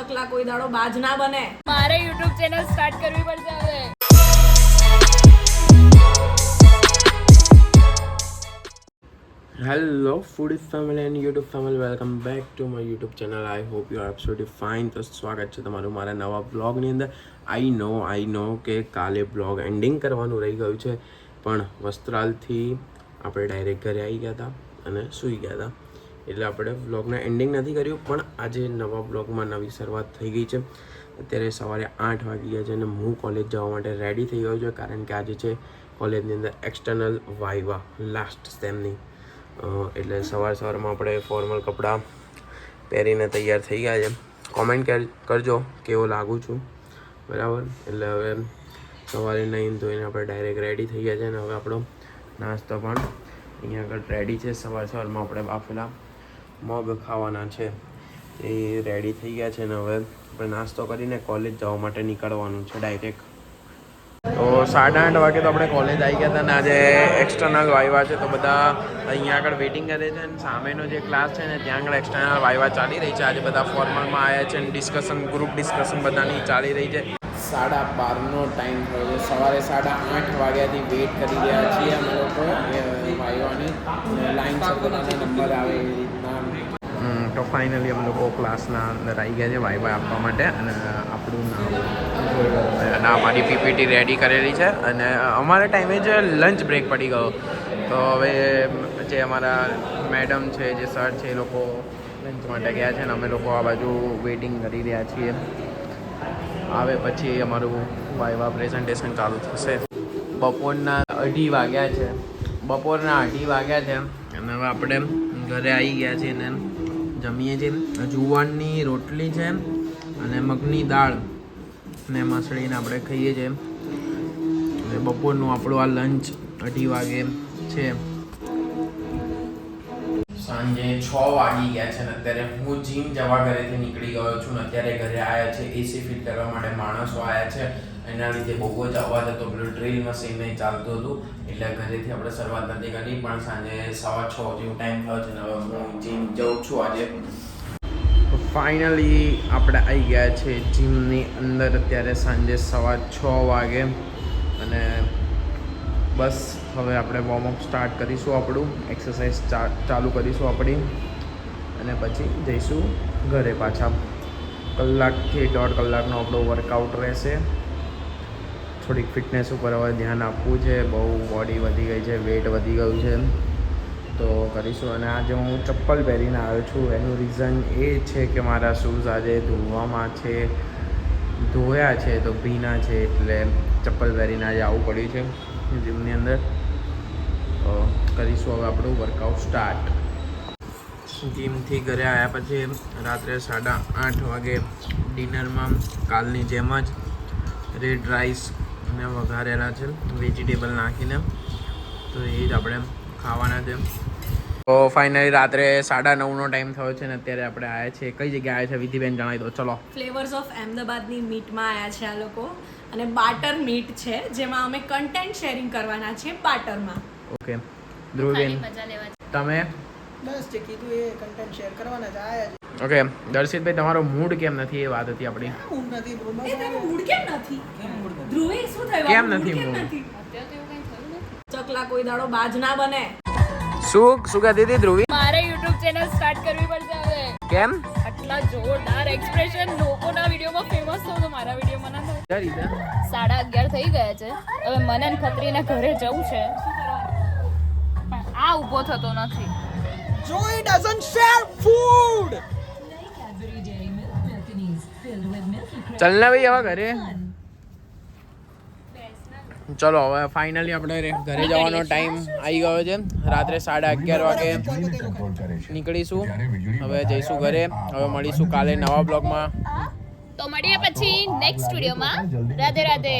ચકલા કોઈ દાડો બાજ ના બને. મારે YouTube ચેનલ સ્ટાર્ટ કરવી પડશે હવે. Hello foodie family and YouTube family, welcome back to my YouTube channel. I hope you are absolutely fine. તો સ્વાગત છે તમારું મારા નવા બ્લોગની અંદર. આઈ નો કે કાલે બ્લોગ એન્ડિંગ કરવાનું રહી ગયું છે, પણ વસ્ત્રાલથી આપણે ડાયરેક્ટ ઘરે આવી ગયા હતા અને સૂઈ ગયા હતા, એટલે આપણે બ્લોગને એન્ડિંગ નથી કર્યું. પણ આજે નવા બ્લોગમાં નવી શરૂઆત થઈ ગઈ છે. અત્યારે સવારે 8 વાગી ગયા છે અને હું કોલેજ જવા માટે રેડી થઈ ગયો છું, કારણ કે આજે છે કોલેજની અંદર એક્સટર્નલ વાઇવા લાસ્ટ સેમની. એટલે સવારમાં આપણે ફોર્મલ કપડાં પહેરીને તૈયાર થઈ ગયા છે. કોમેન્ટ કરજો કેવો લાગું છું, બરાબર. એટલે હવે સવારે નહીં ધોઈને આપણે ડાયરેક્ટ રેડી થઈ ગયા છે અને હવે આપણો નાસ્તો પણ અહીંયા આગળ રેડી છે. સવારમાં આપણે બાફેલા મગ ખાવાના છે, એ રેડી થઈ ગયા છે અને હવે આપણે નાસ્તો કરીને કોલેજ જવા માટે નીકળવાનું છે ડાયરેક્ટ. તો 8:30 વાગે તો આપણે કોલેજ આવી ગયા હતા અને આજે એક્સટર્નલ વાઇવા છે, તો બધા અહીંયા આગળ વેઇટિંગ કરે છે. અને સામેનો જે ક્લાસ છે ને ત્યાં આગળ એક્સટર્નલ વાઇવા ચાલી રહી છે. આજે બધા ફોર્મલમાં આવ્યા છે અને ડિસ્કશન, ગ્રુપ ડિસ્કશન બધાની ચાલી રહી છે. 12:30નો ટાઈમ થયો છે. સવારે 8:30 વાગ્યાથી વેઇટ કરી રહ્યા છીએ અમે લોકો વાઇવાની. લાઈન સર બધાના નંબર આવે એવી રીતના. તો ફાઇનલી અમે લોકો ક્લાસના અંદર આવી ગયા છે વાઇવા આપવા માટે, અને આપણું નામ અને અમારી પીપીટી રેડી કરેલી છે. અને અમારા ટાઈમે જ લંચ બ્રેક પડી ગયો, તો હવે જે અમારા મેડમ છે, જે સર છે, એ લોકો લંચ માટે ગયા છે અને અમે લોકો આ બાજુ વેઇટિંગ કરી રહ્યા છીએ. આવે પછી અમારું વાઇવા પ્રેઝન્ટેશન ચાલુ થશે. બપોરના 2:30 વાગ્યા છે. અને હવે આપણે ઘરે આવી ગયા છીએ ને જમીએ છીએ. જુવારની રોટલી છે અને મગની દાળ ને મસળીને આપણે ખાઈએ છીએ. એટલે બપોરનું આપણું આ લંચ 2:30 વાગે છે. સાંજે 6 વાગી ગયા છે અને અત્યારે હું જીમ જવા ઘરેથી નીકળી ગયો છું ને અત્યારે ઘરે આવ્યા છે. એસી ફિટ કરવા માટે માણસો આવ્યા છે, એના લીધે બહુ જ અવાજ હતો. પેલું ડ્રીલ મશીન નહીં ચાલતું હતું, એટલે ઘરેથી આપણે શરૂઆત નથી કરી. પણ સાંજે 6:15 જેવું ટાઈમ થયો છે ને હવે હું જીમ જઉં છું આજે. ફાઇનલી આપણે આવી ગયા છે જીમની અંદર. અત્યારે સાંજે 6:15 વાગે અને બસ હવે આપણે વોર્મઅપ સ્ટાર્ટ કરીશું, આપણું એક્સરસાઇઝ ચાલુ કરીશું આપણી, અને પછી જઈશું ઘરે પાછા. 1 થી 1.5 કલાકનો આપણો વર્કઆઉટ રહેશે. થોડીક ફિટનેસ ઉપર હવે ધ્યાન આપવું છે. બહુ બોડી વધી ગઈ છે, વેટ વધી ગયું છે, તો કરીશું. અને આજે હું ચપ્પલ પહેરીને આવ્યો છું. એનું રીઝન એ છે કે મારા શૂઝ આજે ધોવામાં છે, ધોયા છે તો ભીના છે, એટલે ચપ્પલ પહેરીને આજે આવવું પડ્યું છે જીમની અંદર. તો કરીશું હવે આપણું વર્કઆઉટ સ્ટાર્ટ. જીમથી ઘરે આવ્યા પછી રાત્રે 8:30 વાગે ડિનરમાં કાલની જેમ જ રેડ રાઈસ અને વઘારેલા છે વેજીટેબલ નાખીને, તો એ જ આપણે ખાવાના છે. તો ફાઇનલી રાત્રે 9:30નો ટાઈમ થયો છે ને અત્યારે આપણે આવ્યા છીએ. કઈ જગ્યાએ આવ્યા છે વિધિબેન, જણાવી દો. ચલો. ફ્લેવર્સ ઓફ અહેમદાબાદની મીટમાં આવ્યા છે આ લોકો, અને બાટર મીટ છે જેમાં અમે કન્ટેન્ટ શેરિંગ કરવાના છે બાટરમાં. ઓકે ધ્રુવબેન, તમે? બસ જે કીધું એ કન્ટેન્ટ શેર કરવાના જ આયા છે. ઓકે દર્શિતભાઈ, તમારો મૂડ કેમ નથી, એ વાત હતી આપણી. મૂડ નથી બ્રો, એ તેનો મૂડ કેમ નથી? ધ્રુવે શું થયું? કેમ આપણું નથી mood મૂડ? કેમ નથી? ચકલા કોઈ દાડો બાજ ના બને. શું કહેતી હતી ધ્રુવી? મારે YouTube ચેનલ સ્ટાર્ટ કરવી પડશે હવે. કેમ? આટલા જોરદાર એક્સપ્રેશન લોકોના વિડીયોમાં ફેમસ થયો તો મારા વિડીયોમાં ના થયો. કઈ રીતે? 11:30 થઈ ગયા છે. હવે મને ને ખત્રીને ઘરે જવું છે, પણ આ ઊભો થતો નથી. Joy doesn't share food. ચાલ ને ભાઈ હવે ઘરે. ચલો હવે ફાઇનલી આપણે ઘરે જવાનો ટાઈમ આવી ગયો છે. રાત્રે 11:30 વાગે નીકળીશું, હવે જઈશું ઘરે. હવે મળીશું કાલે નવા બ્લોગમાં. તો મળીએ પછી નેક્સ્ટ વિડીયોમાં. રાધે રાધે.